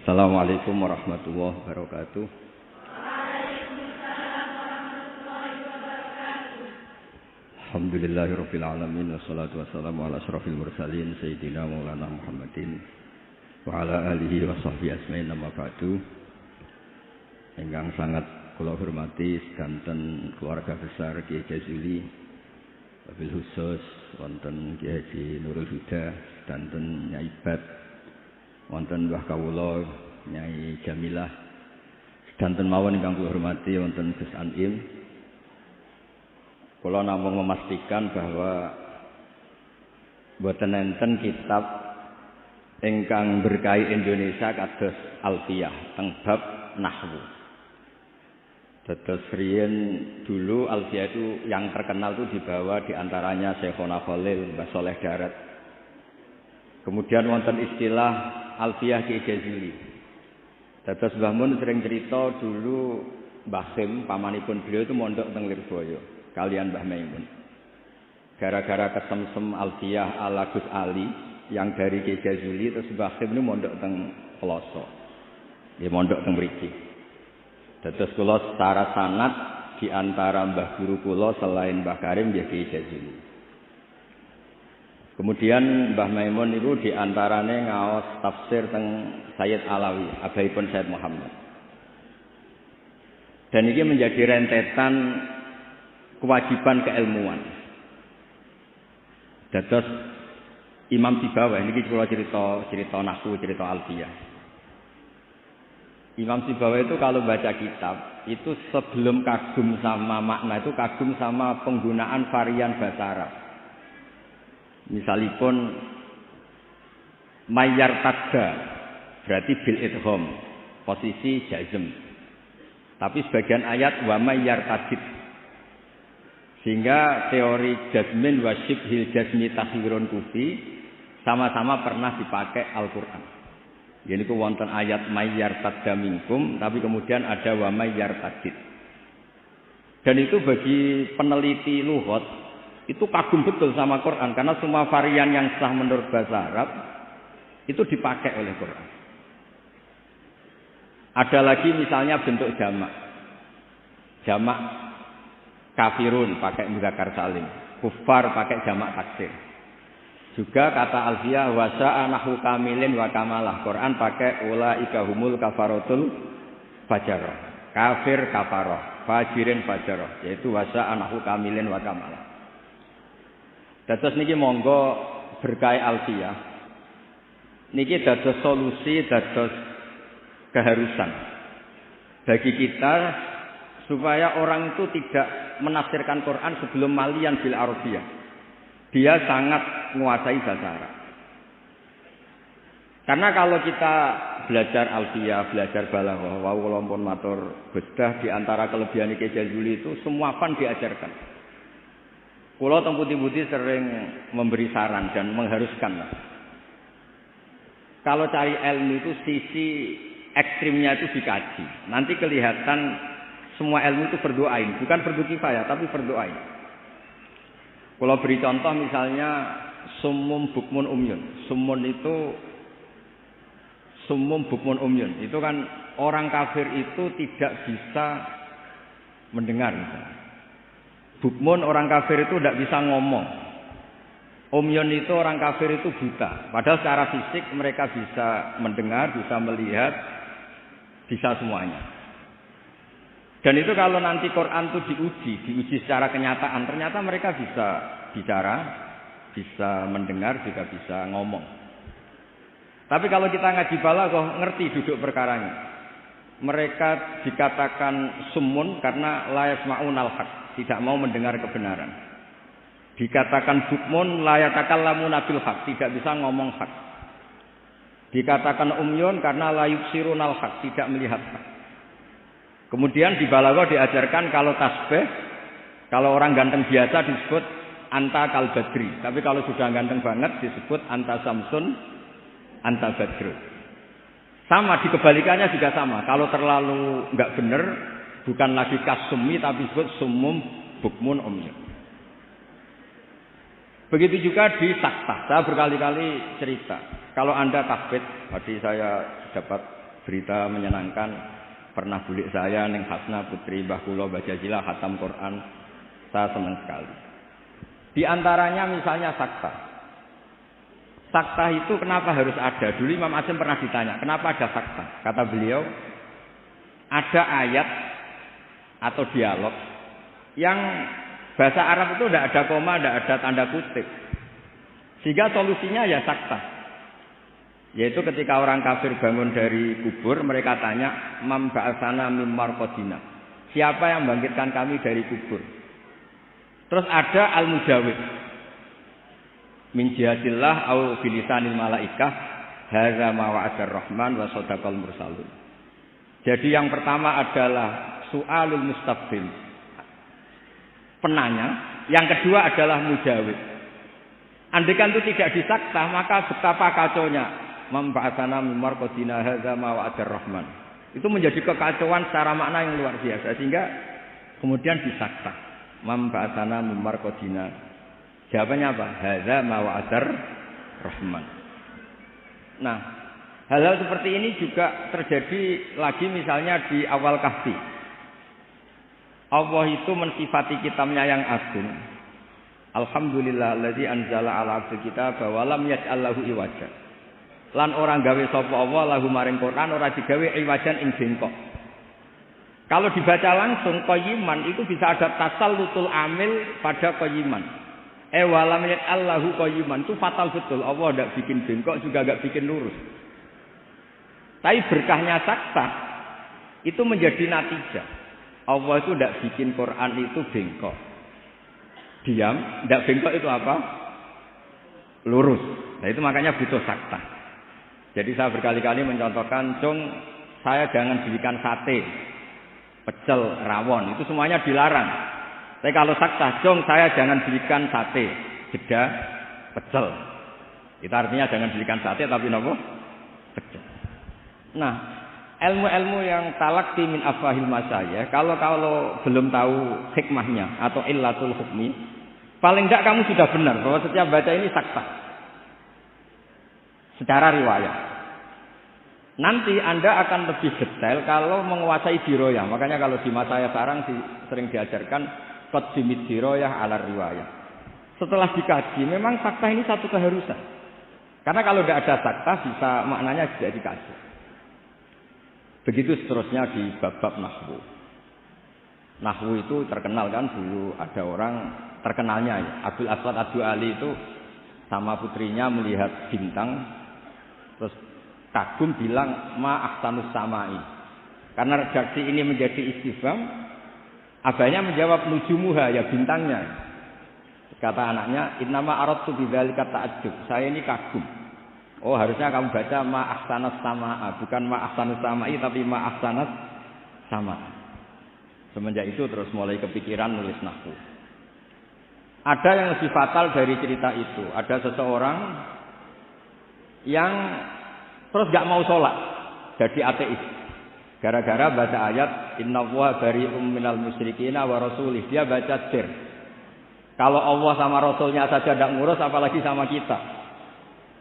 Assalamualaikum warahmatullahi wabarakatuh. Alhamdulillahirabbil alamin wassalatu wassalamu ala asyrafil mursalin sayyidina maulana Muhammadin wa ala alihi wa sahbihi ajmain amma ba'du. Ingkang sangat kula hormati sedanten keluarga besar Kiai Jazuli, wabil khusus wonten Kiai Haji Nurul Huda, sedanten Nyai Bat, wonten Mbah Kawula Nyai Jamilah, sedanten mawon ingkang kula hormati wonten Gus Anim. Kula namung memastikan bahwa boten enten kitab ingkang berkahi Indonesia kados Alfiyah teng bab nahwu. Dados riyen dulu Alfiyah itu yang terkenal itu dibawa diantaranya Syekhona Khalil, Mbah Saleh Darat. Kemudian wonten istilah Alfiyah Kiai Jazuli. Dados Mbah Mun sering cerita dulu Mbah Khim pamanipun beliau itu mondok teng Lirboyo kalian Mbah Maimun. Gara-gara kesemsem Alfiyah ala Gus Ali yang dari Kiai Jazuli, terus Mbah Khim ini mondok teng Peloso. Dia mondok teng mriki. Dados kula secara sanad di antara mbah guru kula selain Mbah Karim ya Kiai Jazuli. Kemudian Mbah Maimun itu di antarane ngaos tafsir teng Sayyid Alawi, abaipun Sayyid Muhammad. Dan ini menjadi rentetan kewajiban keilmuan. Dados Imam Sibawah niki kula cerita nahwu, cerita Alfiyah. Imam Sibawah itu kalau baca kitab itu sebelum kagum sama makna itu kagum sama penggunaan varian bahasa Arab. Misalipun mayyar tadda berarti bil idgham, posisi jazm. Tapi sebagian ayat wa mayyar tadid. Sehingga teori jazmin wa syibhil jazmi takhirun kufi sama-sama pernah dipakai Al-Qur'an. Jadi ku wonten ayat mayyar tadda minkum, tapi kemudian ada wa mayyar tadid. Dan itu bagi peneliti lughat itu kagum betul sama Quran karena semua varian yang sah menurut bahasa Arab itu dipakai oleh Quran. Ada lagi misalnya bentuk jamak. Jamak kafirun pakai muzakkar salim, kufar pakai jamak taksir. Juga kata Alfiyah wasa'a nahu kamilin wa kamalah. Quran pakai ulaika humul kafaratul fajarah. Kafir kafarah, fajirin fajarah, yaitu wasa'a nahu kamilin wa kamalah. Dados niki monggo berkah Alfiyah. Niki dados solusi, dados keharusan bagi kita supaya orang itu tidak menafsirkan Quran sebelum malian bil Arabiyah. Dia sangat menguasai bahasa Arab. Karena kalau kita belajar Alfiyah, belajar balaghah, wa kula matur bedah di antara kelebihan Kiai Jazuli itu semua fan diajarkan. Kula teng putih-putih sering memberi saran dan mengharuskan. Kalau cari ilmu itu sisi ekstrimnya itu dikaji. Nanti kelihatan semua ilmu itu berdoain, bukan fardu kifayah tapi berdoain. Kalau beri contoh misalnya summum bukmun umyun. Summum bukmun umyun. Itu kan orang kafir itu tidak bisa mendengar. Bukmun orang kafir itu tidak bisa ngomong. Umyun itu orang kafir itu buta. Padahal secara fisik mereka bisa mendengar, bisa melihat, bisa semuanya. Dan itu kalau nanti Quran itu diuji secara kenyataan, ternyata mereka bisa bicara, bisa mendengar, juga bisa ngomong. Tapi kalau kita ngaji balaghah, ngerti duduk perkaranya. Mereka dikatakan summun karena la yasma'unal haq, tidak mau mendengar kebenaran. Dikatakan bukmun la yatakallamuna bil haq, tidak bisa ngomong hak. Dikatakan umyun karena la yubsirunal haq, tidak melihat hak. Kemudian di balaghah diajarkan kalau tasbih, kalau orang ganteng biasa disebut anta kal badri, tapi kalau sudah ganteng banget disebut anta samsun, anta badru. Sama di kebalikannya juga sama. Kalau terlalu enggak benar, bukan lagi kasumi tapi disebut summum bukmun umyun. Begitu juga di saktah. Saya berkali-kali cerita. Kalau Anda tahfidz, tadi saya dapat berita menyenangkan pernah bulik saya ning Hasna putri Mbah kula baca jila khatam Quran. Saya senang sekali. Di antaranya misalnya sakta. Sakta itu kenapa harus ada? Dulu Imam Azim pernah ditanya, kenapa ada sakta? Kata beliau, ada ayat atau dialog yang bahasa Arab itu tidak ada koma, tidak ada tanda kutip. Sehingga solusinya ya sakta. Yaitu ketika orang kafir bangun dari kubur, mereka tanya, "Man ba'atsana mim marqadina?" Siapa yang membangkitkan kami dari kubur? Terus ada al-mujawib. Min jihatillah au bilisanil malaikah hadza ma wa'adar rahman wa sadaqal mursalun. Jadi yang pertama adalah su'alul mustafhim, penanya, yang kedua adalah mujawib. Andaikan itu tidak disakta, maka betapa kacaunya. Memba'atsana mim marqadina hadza ma wa'adar rahman. Itu menjadi kekacauan secara makna yang luar biasa, sehingga kemudian disakta. Memba'atsana mim marqadina. Jawabannya apa? Hadza ma wa'adar rahman. Nah, hal-hal seperti ini juga terjadi lagi misalnya di awal Kahfi. Allah itu mensifati kitabnya yang agung. Alhamdulillahallazi anzala ala abdi kitaba wa lam yaj'al lahu iwaja. Lan orang gawe sapa Allah lahu maring Quran ora digawe iwajan ing bengkok. Kalau dibaca langsung qayyiman itu bisa ada tasallutul amil pada qayyiman. Walam yaj'al lahu qayyiman itu fatal betul. Allah tidak bikin bengkok juga enggak bikin lurus. Tapi berkahnya sakta itu menjadi natijah. Allah itu tidak bikin Quran itu bengkok. Diam, tidak bengkok itu apa? Lurus. Nah itu makanya butuh sakta. Jadi saya berkali-kali mencontohkan, Cung, saya jangan belikan sate, pecel, rawon. Itu semuanya dilarang. Tapi kalau sakta, Cung, saya jangan belikan sate, jeda, pecel. Itu artinya jangan belikan sate, tapi nopo? Pecel. Nah, ilmu-ilmu yang talaqti min afahil masayikh, kalau belum tahu hikmahnya atau illatul hukmi, paling enggak kamu sudah benar bahwa setiap baca ini sakta secara riwayat. Nanti Anda akan lebih detail kalau menguasai diroyah. Makanya kalau di masa saya sekarang sering diajarkan qadimid diroyah ala riwayah. Setelah dikaji, memang sakta ini satu keharusan. Karena kalau tidak ada sakta, bisa maknanya tidak dikaji. Begitu seterusnya di bab-bab nahwu. Nahwu itu terkenal kan, dulu ada orang terkenalnya ya. Abdul Aswad Abdul Ali itu sama putrinya melihat bintang, terus kagum bilang ma ahsanus samai. Karena redaksi ini menjadi istifham, abahnya menjawab nujumuha, ya bintangnya. Kata anaknya, innama aradtu bidzalika ta'ajjub. Saya ini kagum. Oh, harusnya kamu baca ma ahsanas samaa, bukan ma ahsanus samai tapi ma ahsanas sama. Semenjak itu terus mulai kepikiran nulis nahwu. Ada yang lebih fatal dari cerita itu. Ada seseorang yang terus gak mau sholat, jadi ateis. Gara-gara baca ayat innallaha bari'um minal musyrikina wa rasulih, dia baca dir. Kalau Allah sama Rasulnya saja tidak ngurus, apalagi sama kita.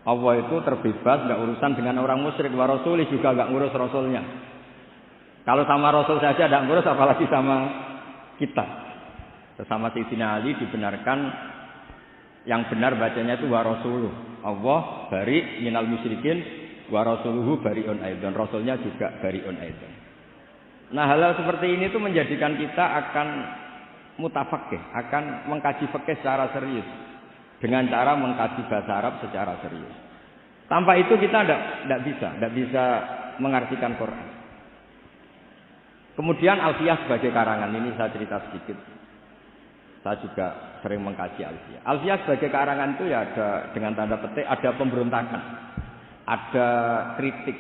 Allah itu terbebas, tidak urusan dengan orang musyrik. Wa rasulih juga tidak ngurus Rasulnya. Kalau sama Rasul saja tidak ngurus, apalagi sama kita. Sama Sayyidina Ali dibenarkan, yang benar bacanya itu wa rasuluh. Allah bari minal musyrikin, wa rasuluhu bari'un aidan. Rasulnya juga bari'un aidan. Nah, hal-hal seperti ini itu menjadikan kita akan mutafaqih, akan mengkaji fikih secara serius. Dengan cara mengkaji bahasa Arab secara serius. Tanpa itu kita tidak bisa mengartikan Quran. Kemudian Alfiyah sebagai karangan, ini saya cerita sedikit. Saya juga sering mengkaji Alfiyah. Alfiyah sebagai karangan itu ya ada dengan tanda petik, ada pemberontakan, ada kritik.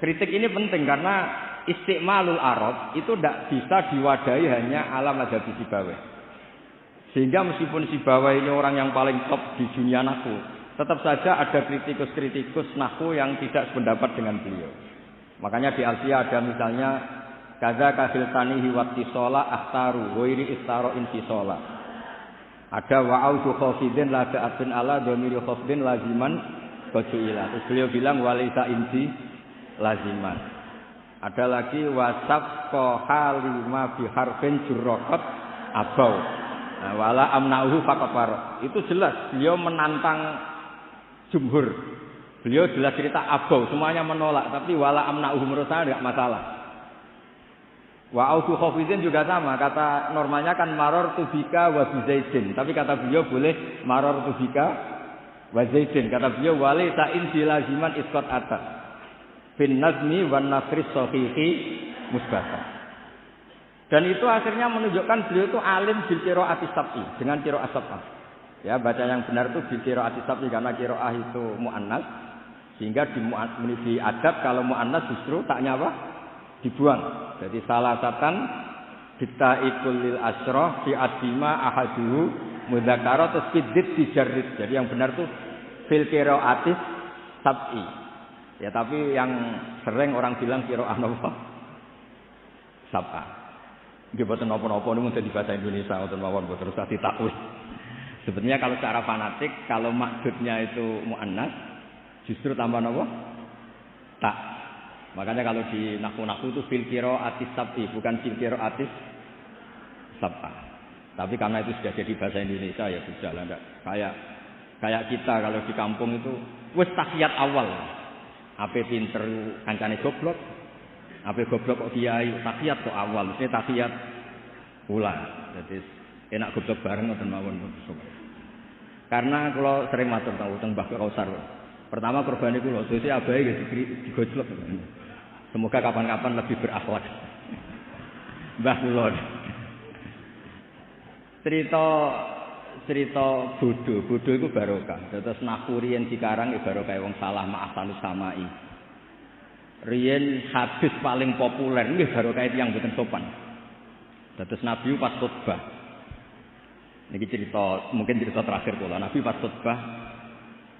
Kritik ini penting karena istiqmalul arad itu tidak bisa diwadahi hanya ala madzhab Sibawayh. Sehingga meskipun Sibawayh ini orang yang paling top di dunia nahwu, tetap saja ada kritikus-kritikus nahwu yang tidak sependapat dengan beliau. Makanya di Alfiyah ada misalnya kaza kafil tanihi wattisola ahtaru wairi istaro intisola. Ada wa'audu khafidin la ta'atin ala dhamiri khafdin laziman bajuila. Terus beliau bilang walaisa inti laziman. Ada lagi wasab halima bi harfin jurraqat abau. Nah, wala amnauhu faqafar. Itu jelas beliau menantang jumhur. Beliau jelas cerita abau, semuanya menolak, tapi wala amnauhu menurut saya enggak masalah. Wa audu khafizin juga sama, kata normalnya kan maror tubika wa bizaidin, tapi kata beliau boleh maror tubika wa zaidin. Kata beliau wali ta'in bilaziman isqat atas bin nazmi wan nasri sahihi musbata. Dan itu akhirnya menunjukkan beliau itu alim bil qiraati sab'i, dengan qiraat sab'ah. Ya, baca yang benar itu bil qiraati sab'i karena qiraah itu muannas, sehingga di adab kalau muannas justru taknya apa? Dibuang. Jadi salasatan bitta'ikul lil asyrah fi adima ahaduhu mudzakara tasfiddid dijarrid. Jadi yang benar tuh fil qiraati sab'i. Ya, tapi yang sering orang bilang qiraah napa? Sab'ah. Nggih boten napa-napa niku dadi bahasa Indonesia wonten mawon boten usah ditakwil. Sebenarnya kalau secara fanatik kalau maksudnya itu muannas justru tambah napa? Tak. Makanya kalau di nahwu itu fil qiraatis sab'i bukan fil qiraatis sab'ah. Tapi karena itu sudah jadi bahasa Indonesia ya sudah lah enggak kayak kita kalau di kampung itu wis tahiyat awal. Ape pinter kancane goblok. Apa goblok kok kiai tahiyat kok awal, mesti tahiyat ulang. Jadi enak goblok bareng ngoten mawon. Karena kalau sering matur tau teng Mbah Kausar. Pertama korban iku lho, sesuk abahe nggih digojlok. Semoga kapan-kapan lebih berakhlak. Mbah kula. Cerita bodho iku barokah. Terus nahwu riyen dikarang barokah wong salah ma'asanus samai. Riyen hadis paling populer nggih barokah tiyang boten sopan. Dados Nabi pas khutbah. Niki cerita, mungkin cerita terakhir kula. Nabi pas khutbah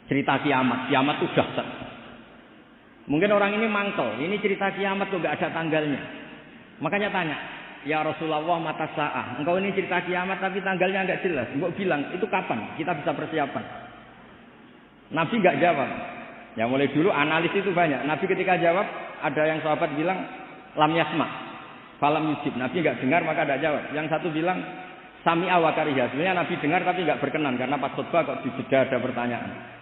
cerita kiamat itu dahsyat. Mungkin orang ini mangkel, ini cerita kiamat kok enggak ada tanggalnya. Makanya tanya, "Ya Rasulullah mata sa'ah." Engkau ini cerita kiamat tapi tanggalnya enggak jelas. Engkau bilang, "Itu kapan? Kita bisa persiapan." Nabi enggak jawab. Ya mulai dulu analis itu banyak. Nabi ketika jawab, ada yang sahabat bilang lam yasma, falam yujib. Nabi enggak dengar maka enggak jawab. Yang satu bilang sami'a wa kariha. Sebenarnya Nabi dengar tapi enggak berkenan karena pas khutbah kok dijeda ada pertanyaan.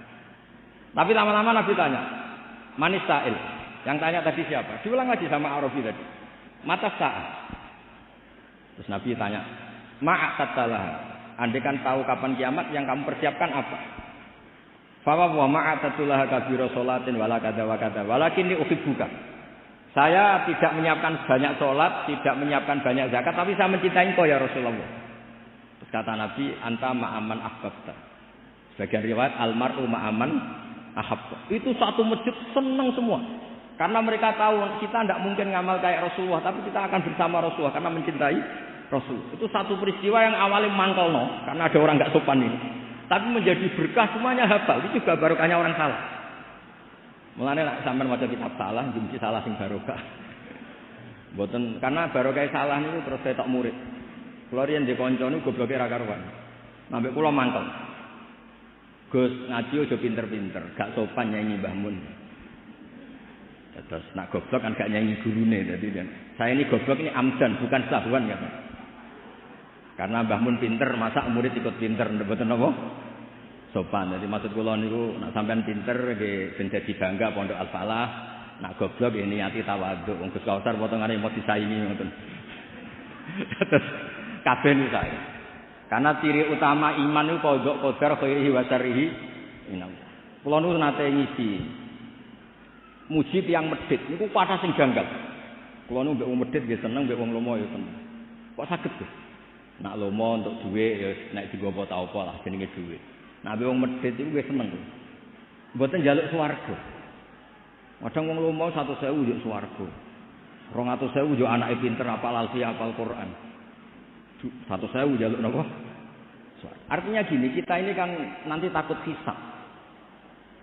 Tapi lama-lama Nabi tanya, manis sa'il. Yang tanya tadi siapa? Diulang lagi sama Arabi tadi. Mata sa'ah. Terus Nabi tanya, ma'atattalah. Andai kan tahu kapan kiamat, yang kamu persiapkan apa? Fawa wa ma'atatullah kabira sholatin wala kada wa kada walakinni uhibbuka. Saya tidak menyiapkan banyak sholat, tidak menyiapkan banyak zakat, tapi saya mencintai engkau ya Rasulullah. Terus kata Nabi, anta ma'aman ahbabta. Sebagian riwayat almar'u ma'aman ahabba. Itu satu masjid senang semua. Karena mereka tahu kita tidak mungkin ngamal kayak Rasulullah, tapi kita akan bersama Rasulullah karena mencintai Rasul. Itu satu peristiwa yang awalnya mangkel karena ada orang enggak sopan ini. Tapi menjadi berkah semuanya hafal. Itu juga barokahnya orang salah. Mulane nek sampean maca kitab salah, mesti salah sing barokah. Mboten karena barokah salah niku terus saya tak murid. Kula riyen ndek kanca niku gobloke ra karuan. Sampai kula mangkel. Gus ngaji aja pinter-pinter, gak sopan nyanyi Mbah Mun. Terus nak goblok kan gak nyanyi gurune dadi saya ini goblok ini amdan bukan sahwan ya. Karena Mbah Mun pinter, masa murid ikut pinter, mboten napa? Sopan. Jadi maksud kula niku nek sampean pinter nggih ben dadi bangga Pondok Al-Falah, nak goblok nggih niati tawadhu. Wong Gus Kausar potongane mau disaingi ngoten. Terus kabeh niku saya. Karena ciri utama iman niku qadha qadar khairihi wa syarrihi minallah. Kula niku nate ngisi. Muji tiyang medhit niku kuwata sing janggal. Kula niku mbek wong medhit nggih seneng, mbek wong lomo ya seneng. Kok saged Gus? Nak lomo untuk duit ya nek digowo ta apa lah jenenge duit. Nak wong medhit iku wis seneng. Mboten njaluk swarga. Kadang wong lomo 100.000 yo swarga. 200.000 yo anake pinter apal alfiah apal Quran. 100.000 njaluk napa? Artinya gini, kita ini kan nanti takut hisab.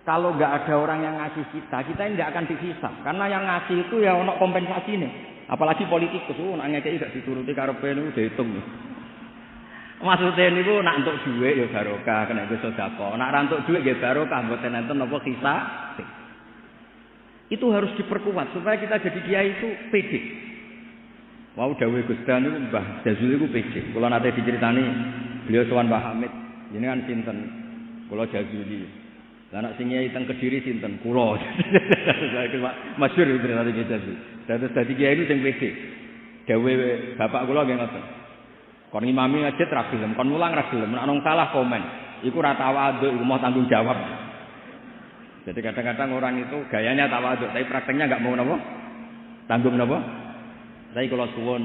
Kalau enggak ada orang yang ngasih kita ini enggak akan dihisab. Karena yang ngasih itu ya ono kompensasine. Apalagi politikus nak ngekeki gak dituruti karepe niku diitung. Maksudnya niku nak entuk dhuwit ya barokah, kena iku sedekah. Nak ra entuk dhuwit nggih barokah, mboten enten napa kisah. Itu harus diperkuat supaya kita jadi kiai itu pede. Wau dawuh Gus Dan niku Mbah Jazuli niku pede. Kula nate diceritani beliau sowan Mbah Hamid, jenengan sinten? Kula Jazuli. Lah nek sing kiai teng Kediri sinten? Kula. Masyhur itu ceritane Jazuli. Terus dadi kiai itu sing pede. Dawuh bapak kula nggih ngoten. Kon ngimami ngajet ra gelem, kon mulang ra gelem, nek ana salah komen. Iku ra tawaduk, iku mau tanggung jawab. Jadi kadang-kadang orang itu gayanya tawaduk, tapi prakteknya enggak mau napa? Tanggung napa? Tapi kalau suwun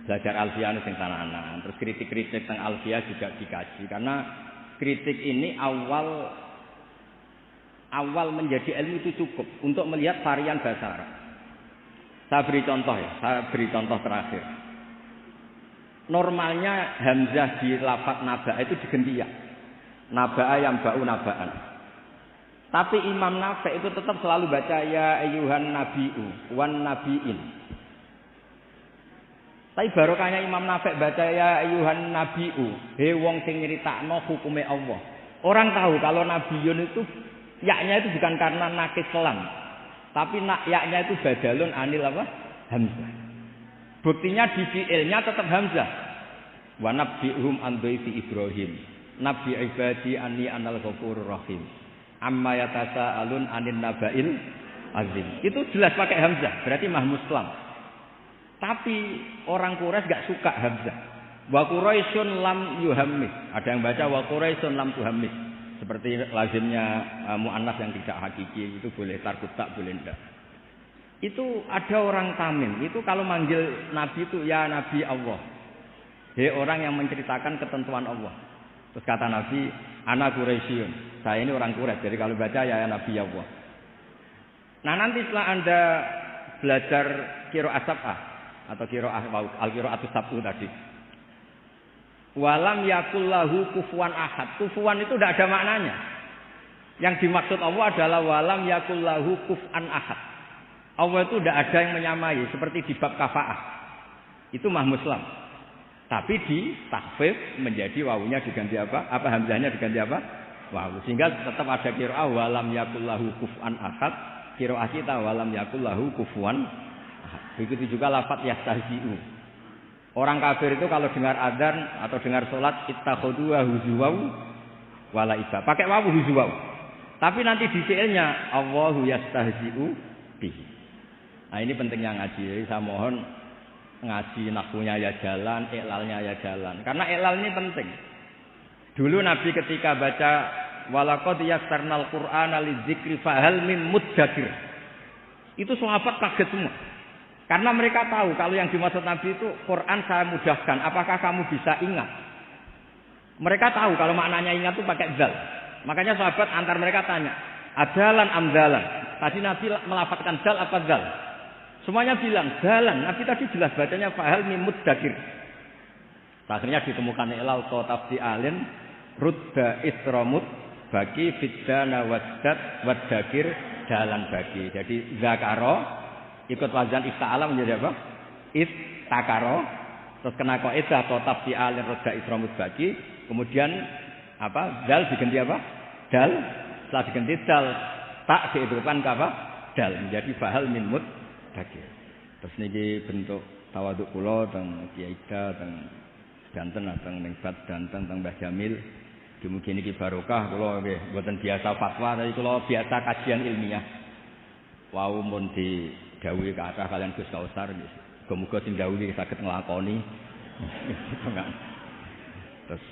belajar alfiah sing tenanan, terus kritik-kritik tentang alfiah juga dikaji karena kritik ini awal menjadi ilmu itu cukup untuk melihat varian bahasa Arab. Saya beri contoh terakhir. Normalnya hamzah di lafaz naba itu diganti ya. Naba'a yang ba'u naba'an. Tapi Imam Nafi' itu tetap selalu baca ya ayyuhan nabi'u wan nabi'in. Tapi barokahnya Imam Nafi' baca ya ayyuhan nabi'u, he wong sing nyritakno hukume Allah. Orang tahu kalau nabiyun itu yaknya itu bukan karena nakis lam, tapi yaknya itu badalun anil apa? Hamzah. Buktinya di fi'ilnya tetap hamzah. Wa nabbi'hum an dhaifi Ibrahim. Nabi ibadi anni anal ghafurur rahim. Amma yatasaalun anin naba'il azim. Itu jelas pakai hamzah, berarti mahmuslam. Tapi orang Quraisy enggak suka hamzah. Wa Quraisyun lam yuhammis. Ada yang baca wa Quraisyun lam tuhammis. Seperti lazimnya muannas yang tidak hakiki itu boleh tarkut tak boleh enggak. Itu ada orang Tamim, itu kalau manggil Nabi itu ya Nabi Allah. He orang yang menceritakan ketentuan Allah. Terus kata Nabi, ana Quraisyun. Saya ini orang Quraisy, jadi kalau baca ya Nabi Allah. Nah nanti setelah Anda belajar qiraat sab'ah atau qiraat al-qiraatus sab'u tadi. Walam yakul lahu kufuwan ahad. Kufuwan itu tidak ada maknanya. Yang dimaksud Allah adalah walam yakul lahu kuf'an ahad. Allah itu tidak ada yang menyamai seperti di bab kafaah. Itu mahmuslam. Tapi di takhfif menjadi wawunya diganti apa? Apa hamzahnya diganti apa? Wawu. Sehingga tetap ada qiraah walam yakul lahu kuf'an ahad. Qiraah kita walam yakul lahu kufuwan ahad. Begitu juga lafaz yastahzi'u. Orang kafir itu kalau dengar adzan atau dengar salat ittakhadhu huzuwau wala iba. Pakai wawu huzuwau. Tapi nanti di fi'ilnya Allahu yastahzi'u bihi. Nah ini pentingnya ngaji. Jadi saya mohon ngaji nahwunya ya jalan, iklalnya ya jalan. Karena iklal ini penting. Dulu Nabi ketika baca walaqad yassarnal Qur'ana lidzikri fahal mim mudzakir. Itu sahabat kaget semua. Karena mereka tahu kalau yang dimaksud Nabi itu Quran saya mudahkan, apakah kamu bisa ingat? Mereka tahu kalau maknanya ingat itu pakai zal. Makanya sahabat antar mereka tanya, adalan amdalan. Tadi Nabi melafadzkan zal apa zal? Semuanya bilang jalan. Nabi tadi jelas bacanya fahal mimud dakir. Akhirnya ditemukan ilal tafsi alin rudda isramut bagi fiddana wasdat wadakir jalan bagi. Jadi zakaro ikut wazan ifta'ala menjadi apa? Iftakaro. Terus kena kaidah tafsi alin rudda isramut bagi. Kemudian apa? Dal diganti apa? Dal. Setelah diganti dal tak diidupkan ke apa? Dal menjadi fahal mimud dakir. Terus niki bentuk tawaduk kula teng Kiai Ida teng Banten teng Ningbat Banten teng Mbah Jamil. Mugi niki barokah kula nggih mboten biasa fatwa tapi kula biasa kajian ilmiah. Wau mun didhawuhi kathah kalian Gus Kausar nggih. Muga-muga sing dawuhi saged nglakoni. Terus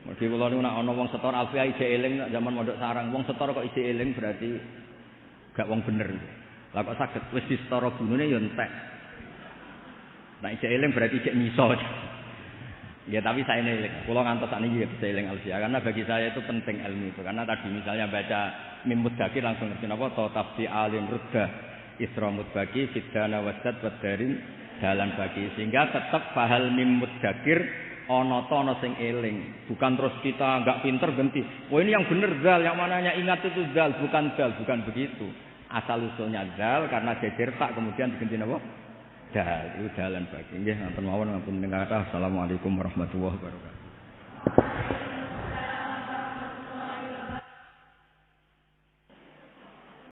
mugi kula niku nek ana wong setor alfiah isih eling zaman mondok sarang wong setor kok isih eling berarti gak wong bener. Lah kok saged wis disetara gunune ya entek. Nek isih eling berarti isih miso. Ya tapi saya eling. Kula ngantos sakniki ya isih eling alfiah karena bagi saya itu penting ilmu itu. Karena tadi misalnya baca mim mudzakir langsung ngerti napa ta tafsi alim rudda isramut bagi fiddana wasad wadarin dalan bagi sehingga tetap fahal mim mudzakir ana ta ana sing eling. Bukan terus kita enggak pinter ganti. Oh ini yang bener zal, yang mananya ingat itu zal, bukan begitu. Asal usulnya dal karena jejer tak kemudian diganti napa? Dal. Itu dalan bagi. Nggih, ngapunten mawon ngapunten kata. Assalamualaikum warahmatullahi wabarakatuh.